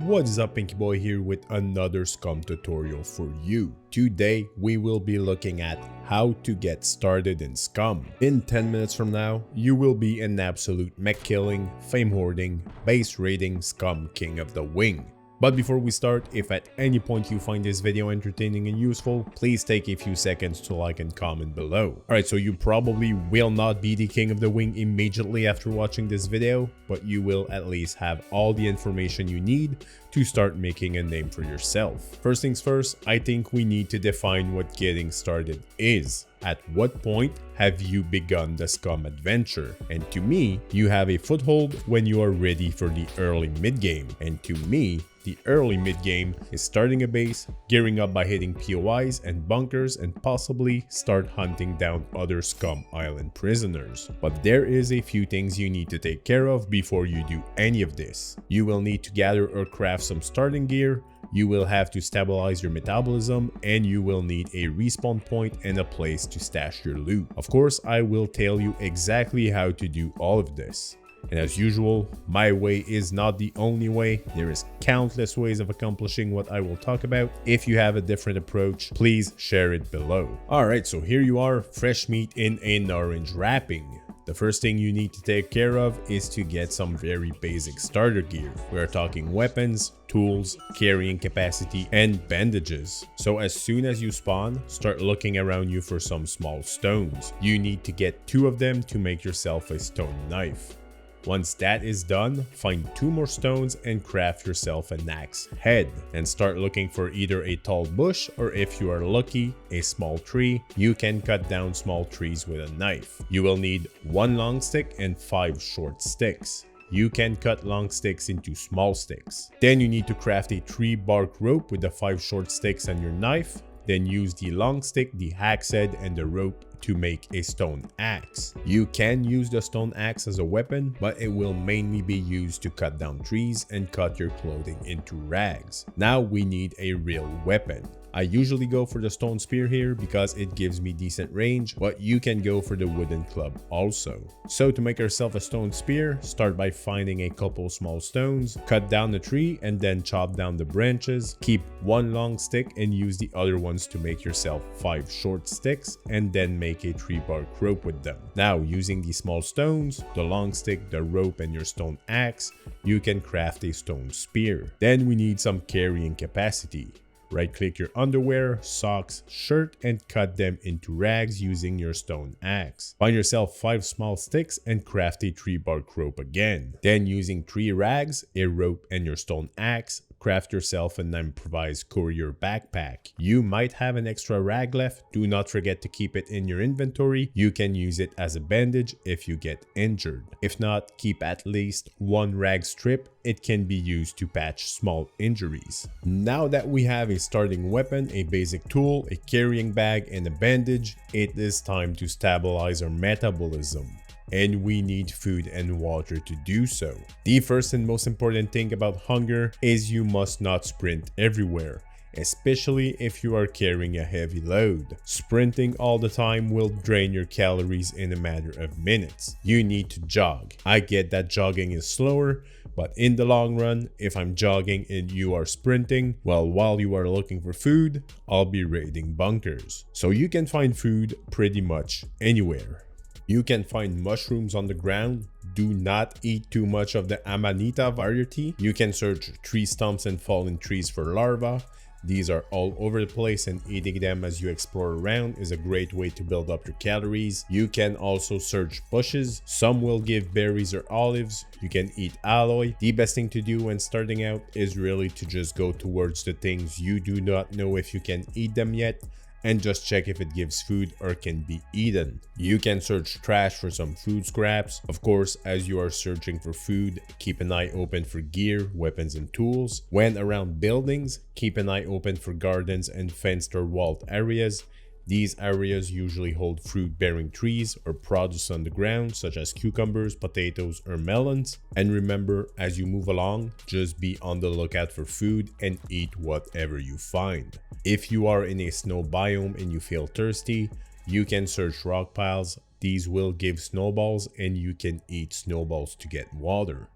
What is up, Hankiboy here with another SCUM tutorial for you. Today we will be looking at how to get started in SCUM. In 10 minutes from now, you will be an absolute mech killing, fame hoarding, base raiding SCUM king of the wing. But before we start, if at any point you find this video entertaining and useful, please take a few seconds to like and comment below. Alright, so you probably will not be the king of the wing immediately after watching this video, but you will at least have all the information you need to start making a name for yourself. First things first, I think we need to define what getting started is. At what point have you begun the SCUM adventure? And to me, you have a foothold when you are ready for the early mid-game. And to me, the early mid-game is starting a base, gearing up by hitting POIs and bunkers, and possibly start hunting down other SCUM Island prisoners. But there is a few things you need to take care of before you do any of this. You will need to gather or craft some starting gear, you will have to stabilize your metabolism, and you will need a respawn point and a place to stash your loot. Of course, I will tell you exactly how to do all of this. And as usual, my way is not the only way. There is countless ways of accomplishing what I will talk about. If you have a different approach, please share it below. Alright, so here you are, fresh meat in an orange wrapping. The first thing you need to take care of is to get some very basic starter gear. We are talking weapons, tools, carrying capacity, and bandages. So as soon as you spawn, start looking around you for some small stones. You need to get 2 of them to make yourself a stone knife. Once that is done, find 2 more stones and craft yourself an axe head. And start looking for either a tall bush or, if you are lucky, a small tree. You can cut down small trees with a knife. You will need 1 long stick and 5 short sticks. You can cut long sticks into small sticks. Then you need to craft a tree bark rope with the 5 short sticks and your knife. Then use the long stick, the axe head, and the rope to make a stone axe. You can use the stone axe as a weapon, but it will mainly be used to cut down trees and cut your clothing into rags. Now we need a real weapon. I usually go for the stone spear here because it gives me decent range, but you can go for the wooden club also. So to make yourself a stone spear, start by finding a couple small stones, cut down the tree, and then chop down the branches. Keep 1 long stick and use the other ones to make yourself 5 short sticks, and then make a tree bark rope with them. Now, using the small stones, the long stick, the rope, and your stone axe, you can craft a stone spear. Then we need some carrying capacity. Right click your underwear, socks, shirt, and cut them into rags using your stone axe. Find yourself 5 small sticks and craft a tree bark rope again. Then using 3 rags, a rope, and your stone axe, craft yourself an improvised courier backpack. You might have an extra rag left. Do not forget to keep it in your inventory. You can use it as a bandage if you get injured. If not, keep at least 1 rag strip. It can be used to patch small injuries. Now that we have a starting weapon, a basic tool, a carrying bag, and a bandage, it is time to stabilize our metabolism. And we need food and water to do so. The first and most important thing about hunger is you must not sprint everywhere, especially if you are carrying a heavy load. Sprinting all the time will drain your calories in a matter of minutes. You need to jog. I get that jogging is slower, but in the long run, if I'm jogging and you are sprinting, well, while you are looking for food, I'll be raiding bunkers. So you can find food pretty much anywhere. You can find mushrooms on the ground. Do not eat too much of the Amanita variety. You can search tree stumps and fallen trees for larvae. These are all over the place, and eating them as you explore around is a great way to build up your calories. You can also search bushes. Some will give berries or olives. You can eat alloy. The best thing to do when starting out is really to just go towards the things you do not know if you can eat them yet, and just check if it gives food or can be eaten. You can search trash for some food scraps. Of course, as you are searching for food, keep an eye open for gear, weapons, and tools. When around buildings, keep an eye open for gardens and fenced or walled areas. These areas usually hold fruit-bearing trees or produce on the ground, such as cucumbers, potatoes, or melons. And remember, as you move along, just be on the lookout for food and eat whatever you find. If you are in a snow biome and you feel thirsty, you can search rock piles. These will give snowballs, and you can eat snowballs to get water.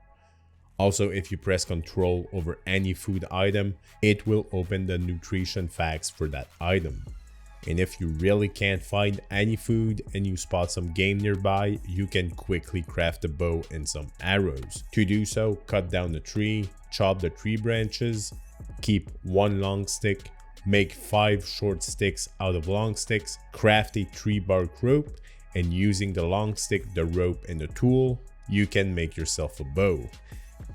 Also, if you press Ctrl over any food item, it will open the nutrition facts for that item. And if you really can't find any food and you spot some game nearby, you can quickly craft a bow and some arrows. To do so, cut down the tree, chop the tree branches, keep one long stick, make 5 short sticks out of long sticks, craft a tree bark rope, and using the long stick, the rope, and the tool, you can make yourself a bow.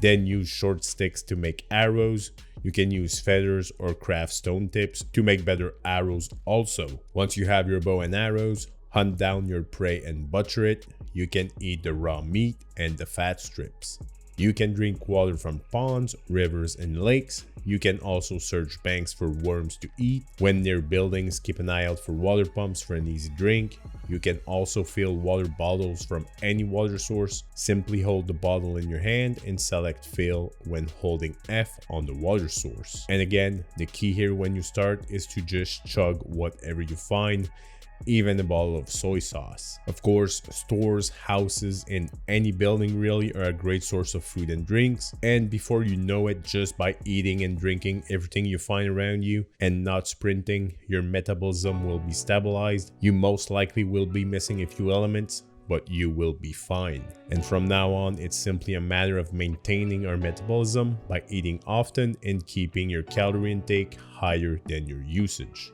Then use short sticks to make arrows. You can use feathers or craft stone tips to make better arrows also. Once you have your bow and arrows, hunt down your prey and butcher it. You can eat the raw meat and the fat strips. You can drink water from ponds, rivers, and lakes. You can also search banks for worms to eat. When near buildings, keep an eye out for water pumps for an easy drink. You can also fill water bottles from any water source. Simply hold the bottle in your hand and select fill when holding F on the water source. And again, the key here when you start is to just chug whatever you find, even a bottle of soy sauce. Of course, stores, houses, and any building really are a great source of food and drinks. And before you know it, just by eating and drinking everything you find around you and not sprinting, your metabolism will be stabilized. You most likely will be missing a few elements, but you will be fine. And from now on, it's simply a matter of maintaining our metabolism by eating often and keeping your calorie intake higher than your usage.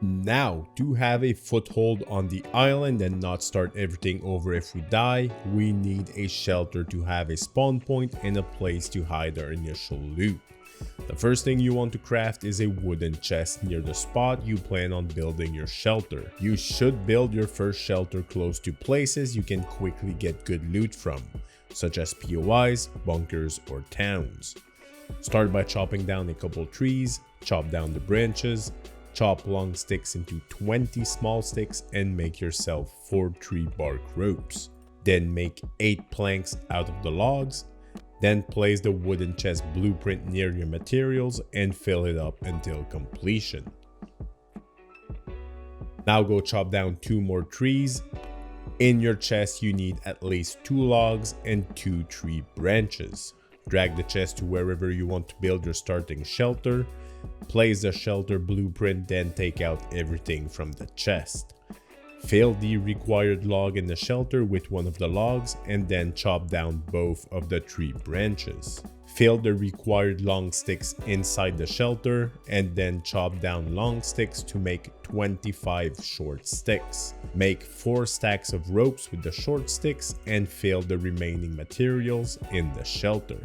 Now, to have a foothold on the island and not start everything over if we die, we need a shelter to have a spawn point and a place to hide our initial loot. The first thing you want to craft is a wooden chest near the spot you plan on building your shelter. You should build your first shelter close to places you can quickly get good loot from, such as POIs, bunkers, or towns. Start by chopping down a couple trees, chop down the branches, chop long sticks into 20 small sticks and make yourself 4 tree bark ropes. Then make 8 planks out of the logs. Then place the wooden chest blueprint near your materials and fill it up until completion. Now go chop down 2 more trees. In your chest you need at least 2 logs and 2 tree branches. Drag the chest to wherever you want to build your starting shelter. Place the shelter blueprint, then take out everything from the chest. Fill the required log in the shelter with one of the logs and then chop down both of the tree branches. Fill the required long sticks inside the shelter and then chop down long sticks to make 25 short sticks. Make 4 stacks of ropes with the short sticks and fill the remaining materials in the shelter.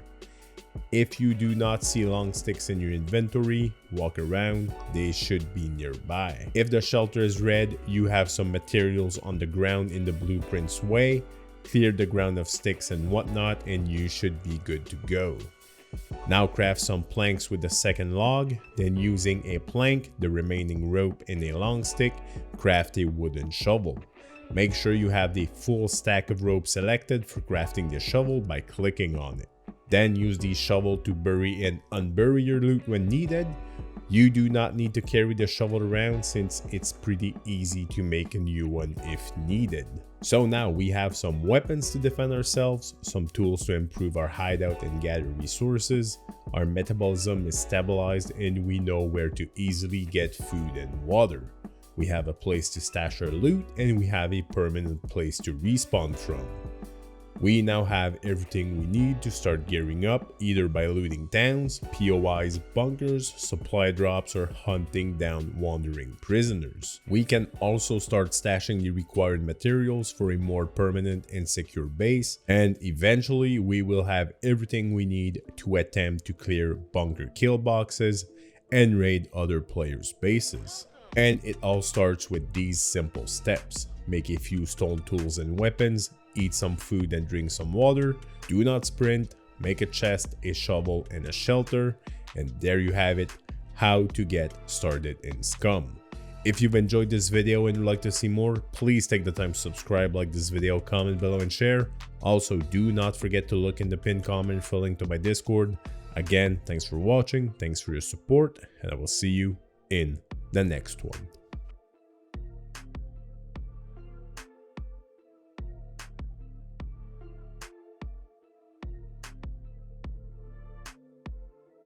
If you do not see long sticks in your inventory, walk around, they should be nearby. If the shelter is red, you have some materials on the ground in the blueprint's way. Clear the ground of sticks and whatnot and you should be good to go. Now craft some planks with the second log, then using a plank, the remaining rope, and a long stick, craft a wooden shovel. Make sure you have the full stack of rope selected for crafting the shovel by clicking on it. Then use the shovel to bury and unbury your loot when needed. You do not need to carry the shovel around since it's pretty easy to make a new one if needed. So now we have some weapons to defend ourselves, some tools to improve our hideout and gather resources, our metabolism is stabilized and we know where to easily get food and water. We have a place to stash our loot and we have a permanent place to respawn from. We now have everything we need to start gearing up, either by looting towns, POIs, bunkers, supply drops, or hunting down wandering prisoners. We can also start stashing the required materials for a more permanent and secure base, and eventually we will have everything we need to attempt to clear bunker kill boxes and raid other players' bases. And it all starts with these simple steps. Make a few stone tools and weapons, eat some food and drink some water, do not sprint, make a chest, a shovel, and a shelter, and there you have it, how to get started in SCUM. If you've enjoyed this video and would like to see more, please take the time to subscribe, like this video, comment below, and share. Also, do not forget to look in the pinned comment for a link to my Discord. Again, thanks for watching, thanks for your support, and I will see you in the next one.